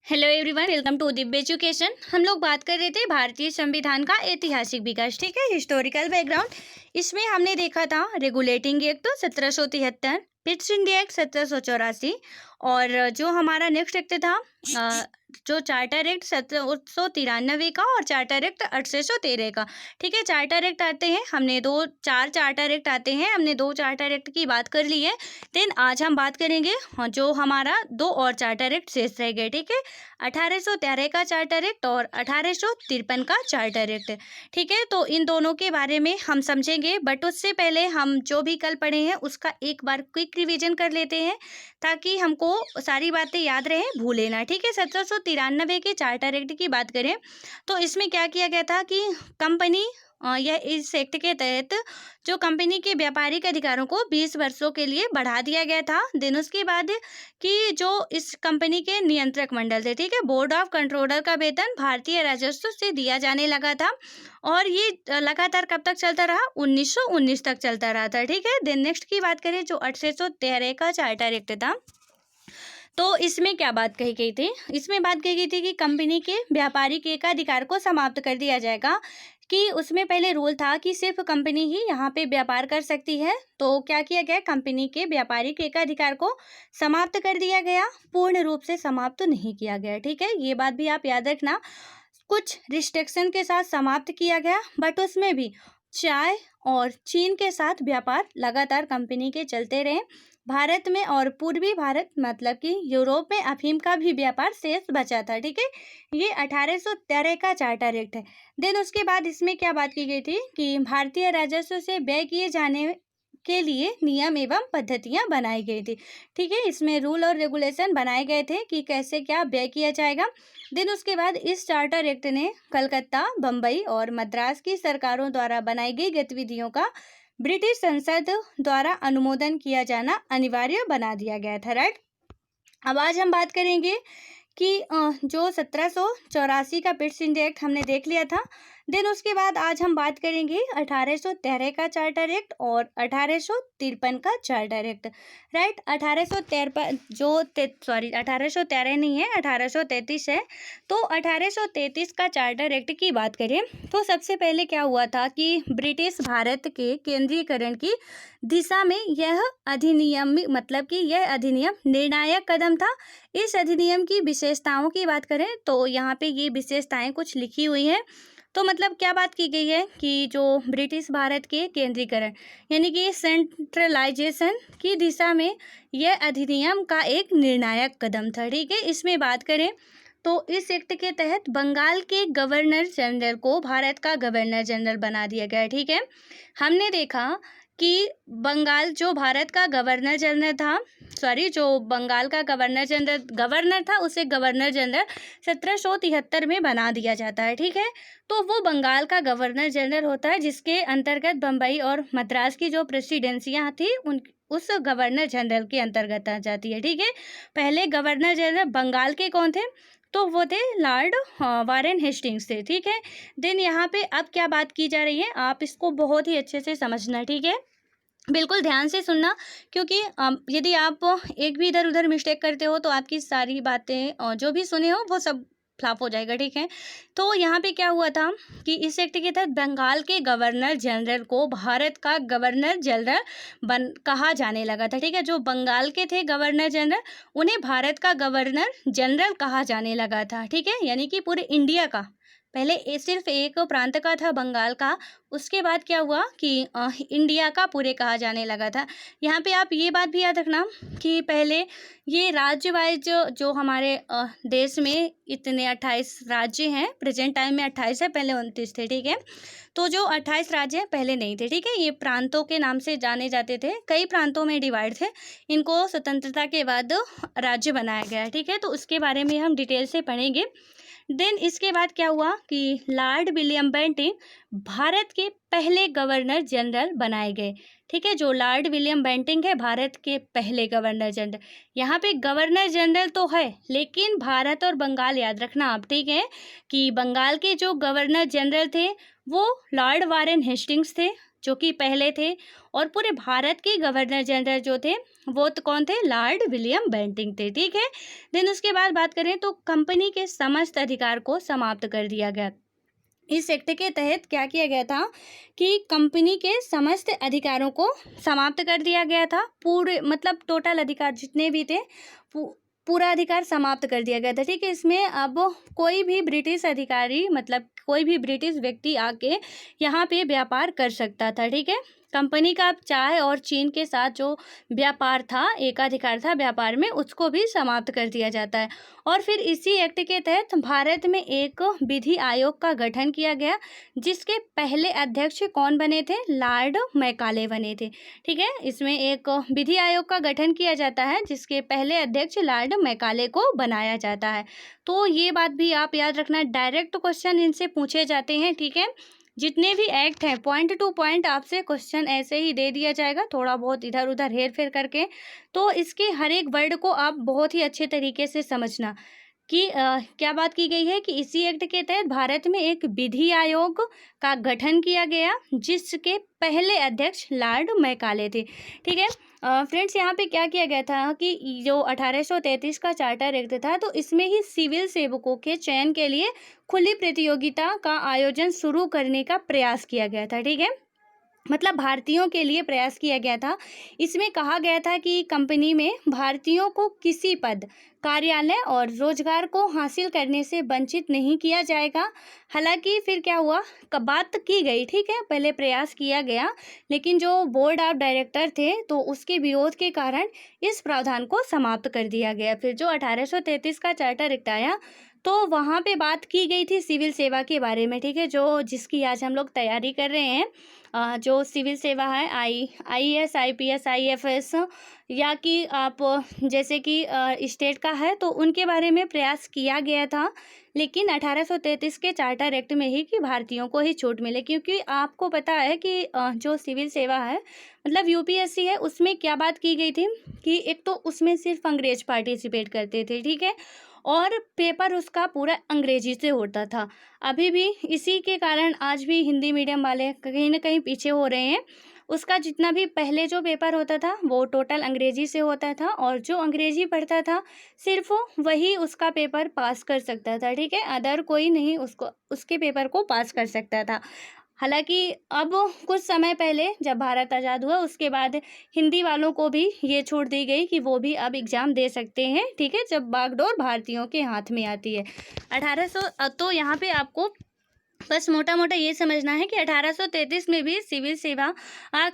Hello everyone, welcome to Divya education. हम लोग बात कर रहे थे भारतीय संविधान का ऐतिहासिक विकास, ठीक है, हिस्टोरिकल बैकग्राउंड। इसमें हमने देखा था regulating act 1773, Pitt's India act 1784 और जो हमारा नेक्स्ट एक्ट था जो चार्टर एक्ट 1793 का और चार्टर एक्ट 1813 का। ठीक है, चार्टर एक्ट आते हैं, हमने चार चार्टर एक्ट आते हैं, हमने दो चार्टर एक्ट की बात कर ली है। देन आज हम बात करेंगे जो हमारा दो और चार्टर एक्ट शेष रह गए। ठीक है, 1813 का चार्टर एक्ट और 1853 का चार्टर एक्ट। ठीक है, तो इन दोनों के बारे में हम समझेंगे, बट उससे पहले हम जो भी कल पढ़े हैं उसका एक बार क्विक रिवीजन कर लेते हैं ताकि हमको सारी बातें याद रहे, भूले ना। ठीक है, 1793 के चार्टर एक्ट की बात करें तो इसमें क्या किया गया था कि कंपनी यह इस एक्ट के तहत जो कंपनी के व्यापारिक अधिकारों को 20 वर्षों के लिए बढ़ा दिया गया था। दिन उसके बाद कि जो इस कंपनी के नियंत्रक मंडल थे, ठीक है, बोर्ड ऑफ कंट्रोलर का वेतन भारतीय राजस्व से दिया जाने लगा था और ये लगातार कब तक चलता रहा, 1919 तक चलता रहा था। ठीक है, देन नेक्स्ट की बात करें जो 1813 का चार्टर एक्ट था, तो इसमें क्या बात कही गई थी, इसमें बात कही गई थी कि कंपनी के व्यापारिक एकाधिकार को समाप्त कर दिया जाएगा। कि उसमें पहले रूल था कि सिर्फ कंपनी ही यहाँ पे व्यापार कर सकती है, तो क्या किया गया, कंपनी के व्यापारिक एकाधिकार को समाप्त कर दिया गया, पूर्ण रूप से समाप्त तो नहीं किया गया। ठीक है, ये बात भी आप याद रखना, कुछ रिस्ट्रिक्शन के साथ समाप्त किया गया, बट उसमें भी चाय और चीन के साथ व्यापार लगातार कंपनी के चलते रहे। भारत में और पूर्वी भारत मतलब कि यूरोप में अफीम का भी व्यापार शेष बचा था। ठीक है, ये 1813 का चार्टर एक्ट है। देन उसके बाद इसमें क्या बात की गई थी कि भारतीय राजस्व से व्यय किए जाने के लिए नियम एवं पद्धतियां बनाई गई थी। ठीक है, इसमें रूल और रेगुलेशन बनाए गए थे कि कैसे क्या व्यय किया जाएगा। देन उसके बाद इस चार्टर एक्ट ने कलकत्ता, बम्बई और मद्रास की सरकारों द्वारा बनाई गई गतिविधियों का ब्रिटिश संसद द्वारा अनुमोदन किया जाना अनिवार्य बना दिया गया था। राइट, अब आज हम बात करेंगे कि जो 1784 का पिट्स इंडिया एक्ट हमने देख लिया था। देन उसके बाद आज हम बात करेंगे 1813 का चार्टर एक्ट और 1853 का चार्टर एक्ट। राइट, 1813 1813 नहीं है, 1833 है। तो 1833 का चार्टर एक्ट की बात करें तो सबसे पहले क्या हुआ था कि ब्रिटिश भारत के केंद्रीयकरण की दिशा में यह अधिनियम मतलब कि यह अधिनियम निर्णायक कदम था। इस अधिनियम की विशेषताओं की बात करें तो यहाँ पे ये विशेषताएं कुछ लिखी हुई हैं। तो मतलब क्या बात की गई है कि जो ब्रिटिश भारत के केंद्रीकरण यानी कि सेंट्रलाइजेशन की दिशा में यह अधिनियम का एक निर्णायक कदम था। ठीक है, इसमें बात करें तो इस एक्ट के तहत बंगाल के गवर्नर जनरल को भारत का गवर्नर जनरल बना दिया गया। ठीक है, हमने देखा कि बंगाल जो भारत का गवर्नर जनरल था, जो बंगाल का गवर्नर था उसे गवर्नर जनरल 1773 में बना दिया जाता है। ठीक है, तो वो बंगाल का गवर्नर जनरल होता है जिसके अंतर्गत बम्बई और मद्रास की जो प्रेसिडेंसियाँ थी उस गवर्नर जनरल के अंतर्गत आ जाती है। ठीक है, पहले गवर्नर जनरल बंगाल के कौन थे, तो वो थे लॉर्ड वारेन हेस्टिंग्स थे। ठीक है, देन यहाँ पे अब क्या बात की जा रही है, आप इसको बहुत ही अच्छे से समझना। ठीक है, बिल्कुल ध्यान से सुनना, क्योंकि यदि आप एक भी इधर उधर मिस्टेक करते हो तो आपकी सारी बातें जो भी सुने हो वो सब फ्लॉप हो जाएगा। ठीक है, तो यहाँ पे क्या हुआ था कि इस एक्ट के तहत बंगाल के गवर्नर जनरल को भारत का गवर्नर जनरल कहा जाने लगा था। ठीक है, जो बंगाल के थे गवर्नर जनरल उन्हें भारत का गवर्नर जनरल कहा जाने लगा था। ठीक है, यानी कि पूरे इंडिया का, पहले सिर्फ एक प्रांत का था बंगाल का, उसके बाद क्या हुआ कि इंडिया का पूरे कहा जाने लगा था। यहाँ पे आप ये बात भी याद रखना कि पहले ये राज्य वाइज जो हमारे देश में इतने 28 राज्य हैं, प्रेजेंट टाइम में 28 है, पहले 29 थे। ठीक है, तो जो 28 राज्य हैं पहले नहीं थे। ठीक है, ये प्रांतों के नाम से जाने जाते थे, कई प्रांतों में डिवाइड थे, इनको स्वतंत्रता के बाद राज्य बनाया गया। ठीक है, तो उसके बारे में हम डिटेल से पढ़ेंगे। देन इसके बाद क्या हुआ कि लॉर्ड विलियम बेंटिंक भारत के पहले गवर्नर जनरल बनाए गए। ठीक है, जो लॉर्ड विलियम बेंटिंक है भारत के पहले गवर्नर जनरल। यहाँ पे गवर्नर जनरल तो है लेकिन भारत और बंगाल याद रखना आप। ठीक है, कि बंगाल के जो गवर्नर जनरल थे वो लॉर्ड वारेन हेस्टिंग्स थे, जो कि पहले थे, और पूरे भारत के गवर्नर जनरल जो थे वो तो कौन थे, लॉर्ड विलियम बेंटिंक थे। ठीक है। देन उसके बाद बात करें तो कंपनी के समस्त अधिकार को समाप्त कर दिया गया। इस एक्ट के तहत क्या किया गया था कि कंपनी के समस्त अधिकारों को समाप्त कर दिया गया था। पूरे मतलब टोटल अधिकार जितने भी थे पूरा अधिकार समाप्त कर दिया गया था। ठीक है। इसमें अब कोई भी ब्रिटिश अधिकारी मतलब कोई भी ब्रिटिश व्यक्ति आके यहाँ पे व्यापार कर सकता था। ठीक है। कंपनी का अब चाय और चीन के साथ जो व्यापार था, एकाधिकार था व्यापार में, उसको भी समाप्त कर दिया जाता है। और फिर इसी एक्ट के तहत भारत में एक विधि आयोग का गठन किया गया, जिसके पहले अध्यक्ष कौन बने थे, लॉर्ड मैकाले बने थे। ठीक है। इसमें एक विधि आयोग का गठन किया जाता है जिसके पहले अध्यक्ष लॉर्ड मैकाले को बनाया जाता है। तो ये बात भी आप याद रखना, डायरेक्ट क्वेश्चन इनसे पूछे जाते हैं। ठीक है। जितने भी एक्ट हैं पॉइंट टू पॉइंट आपसे क्वेश्चन ऐसे ही दे दिया जाएगा, थोड़ा बहुत इधर उधर हेर फेर करके। तो इसके हर एक वर्ड को आप बहुत ही अच्छे तरीके से समझना कि क्या बात की गई है कि इसी एक्ट के तहत भारत में एक विधि आयोग का गठन किया गया, जिसके पहले अध्यक्ष लॉर्ड मैकाले थे। ठीक है। फ्रेंड्स, यहाँ पे क्या किया गया था कि जो 1833 का चार्टर एक्ट था, तो इसमें ही सिविल सेवकों के चयन के लिए खुली प्रतियोगिता का आयोजन शुरू करने का प्रयास किया गया था। ठीक है। मतलब भारतीयों के लिए प्रयास किया गया था। इसमें कहा गया था कि कंपनी में भारतीयों को किसी पद, कार्यालय और रोजगार को हासिल करने से वंचित नहीं किया जाएगा। हालांकि फिर क्या हुआ, बात की गई, ठीक है, पहले प्रयास किया गया, लेकिन जो बोर्ड ऑफ डायरेक्टर थे तो उसके विरोध के कारण इस प्रावधान को समाप्त कर दिया गया। फिर जो 1833 का चार्टर एक्ट आया तो वहाँ पे बात की गई थी सिविल सेवा के बारे में। ठीक है। जो जिसकी आज हम लोग तैयारी कर रहे हैं, जो सिविल सेवा है, आईएएस, आईपीएस, आईएफएस, या कि आप जैसे कि स्टेट का है, तो उनके बारे में प्रयास किया गया था। लेकिन 1833 के चार्टर एक्ट में ही कि भारतीयों को ही छूट मिले, क्योंकि आपको पता है कि जो सिविल सेवा है मतलब यूपीएससी है, उसमें क्या बात की गई थी कि एक तो उसमें सिर्फ अंग्रेज पार्टिसिपेट करते थे। ठीक है। और पेपर उसका पूरा अंग्रेजी से होता था। अभी भी इसी के कारण आज भी हिंदी मीडियम वाले कहीं ना कहीं पीछे हो रहे हैं। उसका जितना भी पहले जो पेपर होता था वो टोटल अंग्रेजी से होता था, और जो अंग्रेजी पढ़ता था सिर्फ वही उसका पेपर पास कर सकता था। ठीक है। अदर कोई नहीं उसको उसके पेपर को पास कर सकता था। हालांकि अब कुछ समय पहले जब भारत आज़ाद हुआ उसके बाद हिंदी वालों को भी ये छूट दी गई कि वो भी अब एग्ज़ाम दे सकते हैं। ठीक है। जब बागडोर भारतीयों के हाथ में आती है 1800, तो यहाँ पे आपको बस मोटा मोटा ये समझना है कि 1833 में भी सिविल सेवा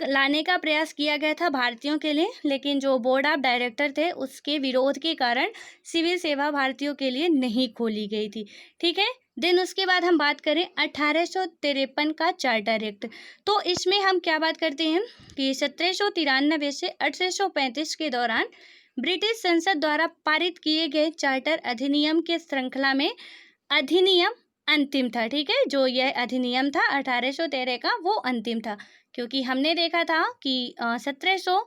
लाने का प्रयास किया गया था भारतीयों के लिए, लेकिन जो बोर्ड ऑफ डायरेक्टर थे उसके विरोध के कारण सिविल सेवा भारतीयों के लिए नहीं खोली गई थी। ठीक है। देन उसके बाद हम बात करें 1853 का चार्टर एक्ट। तो इसमें हम क्या बात करते हैं कि 1793 से 1835 के दौरान ब्रिटिश संसद द्वारा पारित किए गए चार्टर अधिनियम के श्रृंखला में अधिनियम अंतिम था। ठीक है। जो यह अधिनियम था 1813 का, वो अंतिम था, क्योंकि हमने देखा था कि 1700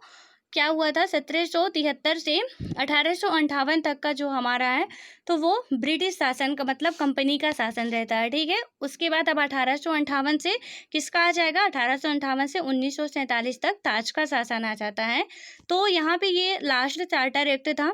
क्या हुआ था, 1773 से 1858 तक का जो हमारा है तो वो ब्रिटिश शासन का मतलब कंपनी का शासन रहता है। ठीक है। उसके बाद अब 1858 से किसका आ जाएगा, 1858 से 1947 तक ताज का शासन आ जाता है। तो यहाँ पे ये लास्ट चार्टर एक्ट था,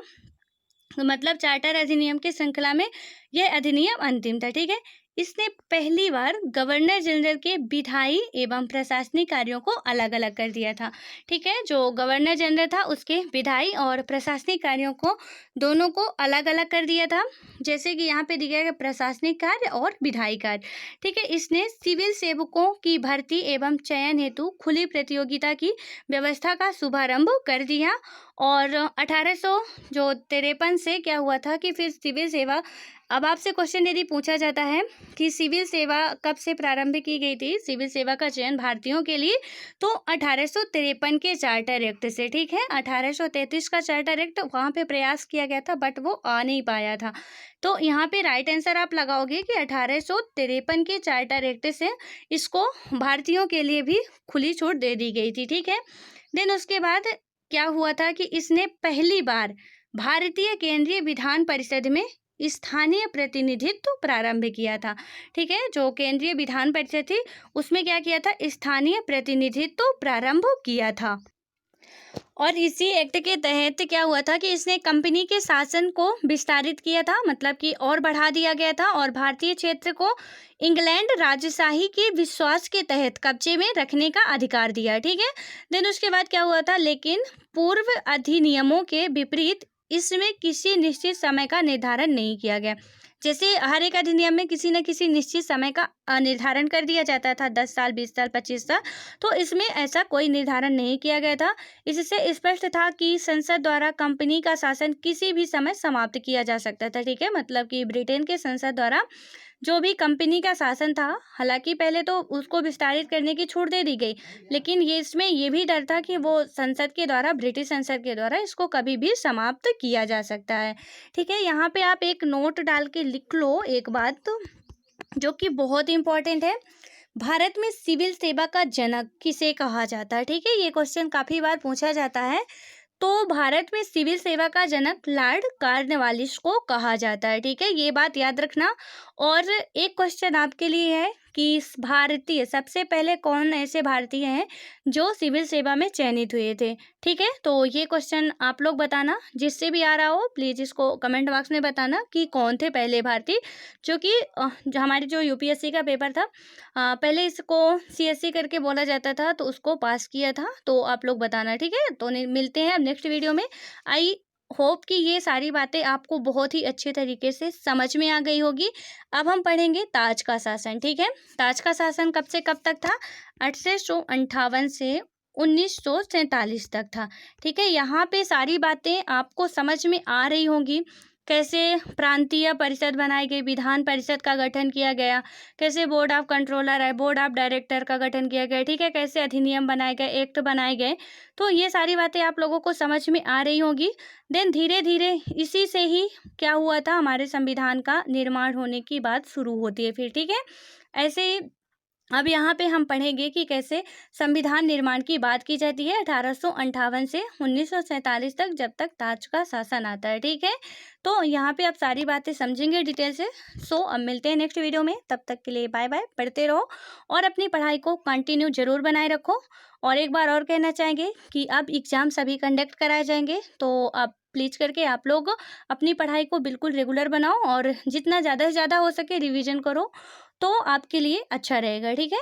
मतलब चार्टर अधिनियम की श्रृंखला में यह अधिनियम अंतिम था। ठीक है। इसने पहली बार गवर्नर जनरल के विधायी एवं प्रशासनिक कार्यों को अलग अलग कर दिया था। ठीक है। जो गवर्नर जनरल था उसके विधायी और प्रशासनिक कार्यों को दोनों को अलग अलग कर दिया था, जैसे कि यहाँ पे दिया गया प्रशासनिक कार्य और विधायी कार्य। ठीक है। इसने सिविल सेवकों की भर्ती एवं चयन हेतु खुली प्रतियोगिता की व्यवस्था का शुभारंभ कर दिया। और 1853 से क्या हुआ था कि फिर सिविल सेवा, अब आपसे क्वेश्चन यदि पूछा जाता है कि सिविल सेवा कब से प्रारंभ की गई थी, सिविल सेवा का चयन भारतीयों के लिए, तो 1853 के चार्टर एक्ट से। ठीक है। 1833 का चार्टर एक्ट वहाँ पे प्रयास किया गया था बट वो आ नहीं पाया था। तो यहाँ पे राइट आंसर आप लगाओगे कि 1853 के चार्टर एक्ट से इसको भारतीयों के लिए भी खुली छूट दे दी गई थी। ठीक है। देन उसके बाद क्या हुआ था कि इसने पहली बार भारतीय केंद्रीय विधान परिषद में स्थानीय प्रतिनिधित्व प्रारंभ किया था। ठीक है, जो केंद्रीय विधान परिषद थी उसमें क्या किया था, स्थानीय प्रतिनिधित्व प्रारंभ किया था। और इसी एक्ट के तहत क्या हुआ था कि इसने कंपनी के शासन को विस्तारित किया था, मतलब कि और बढ़ा दिया गया था, और भारतीय क्षेत्र को इंग्लैंड राजशाही के विश्वास के तहत कब्जे में रखने का अधिकार दिया। ठीक है, देन उसके बाद क्या हुआ था, लेकिन पूर्व अधिनियमों के विपरीत इसमें किसी निश्चित समय का निर्धारण नहीं किया गया। जैसे हर एक अधिनियम में किसी न किसी निश्चित समय का निर्धारण कर दिया जाता था, 10 साल, 20 साल, 25 साल, तो इसमें ऐसा कोई निर्धारण नहीं किया गया था। इससे स्पष्ट था कि संसद द्वारा कंपनी का शासन किसी भी समय समाप्त किया जा सकता था। ठीक है, मतलब कि ब्रिटेन के संसद द्वारा जो भी कंपनी का शासन था, हालांकि पहले तो उसको विस्तारित करने की छूट दे दी गई, लेकिन इसमें ये भी डर था कि वो संसद के द्वारा, ब्रिटिश संसद के द्वारा इसको कभी भी समाप्त किया जा सकता है। ठीक है, यहाँ पे आप एक नोट डाल के लिख लो एक बात, तो जो कि बहुत इंपॉर्टेंट है, भारत में सिविल सेवा का जनक किसे कहा जाता है। ठीक है, ये क्वेश्चन काफ़ी बार पूछा जाता है। तो भारत में सिविल सेवा का जनक लॉर्ड कॉर्नवालिस को कहा जाता है। ठीक है, ये बात याद रखना। और एक क्वेश्चन आपके लिए है कि भारतीय सबसे पहले कौन ऐसे भारतीय हैं जो सिविल सेवा में चयनित हुए थे। ठीक है, तो ये क्वेश्चन आप लोग बताना, जिससे भी आ रहा हो प्लीज़ इसको कमेंट बॉक्स में बताना कि कौन थे पहले भारतीय, जो कि जो हमारी जो यूपीएससी का पेपर था, पहले इसको सीएससी करके बोला जाता था, तो उसको पास किया था। तो आप लोग बताना। ठीक है, तो मिलते हैं अब नेक्स्ट वीडियो में। आई होप कि ये सारी बातें आपको बहुत ही अच्छे तरीके से समझ में आ गई होगी। अब हम पढ़ेंगे ताज का शासन। ठीक है, ताज का शासन कब से कब तक था, 1858 से 1947 तक था। ठीक है, यहाँ पे सारी बातें आपको समझ में आ रही होंगी। कैसे प्रांतीय परिषद बनाई गई, विधान परिषद का गठन किया गया, कैसे बोर्ड ऑफ कंट्रोलर है, बोर्ड ऑफ डायरेक्टर का गठन किया गया। ठीक है, कैसे अधिनियम बनाए गए, एक्ट बनाए गए, तो ये सारी बातें आप लोगों को समझ में आ रही होगी। देन धीरे धीरे इसी से ही क्या हुआ था, हमारे संविधान का निर्माण होने की बात शुरू होती है फिर। ठीक है, ऐसे ही अब यहाँ पे हम पढ़ेंगे कि कैसे संविधान निर्माण की बात की जाती है 1858 से 1947 तक, जब तक ताज का शासन आता है। ठीक है, तो यहाँ पे आप सारी बातें समझेंगे डिटेल से। सो अब मिलते हैं नेक्स्ट वीडियो में, तब तक के लिए बाय बाय। पढ़ते रहो और अपनी पढ़ाई को कंटिन्यू जरूर बनाए रखो। और एक बार और कहना चाहेंगे कि अब एग्ज़ाम सभी कंडक्ट कराए जाएंगे, तो आप प्लीज़ करके आप लोग अपनी पढ़ाई को बिल्कुल रेगुलर बनाओ और जितना ज़्यादा से ज़्यादा हो सके रिवीजन करो, तो आपके लिए अच्छा रहेगा। ठीक है।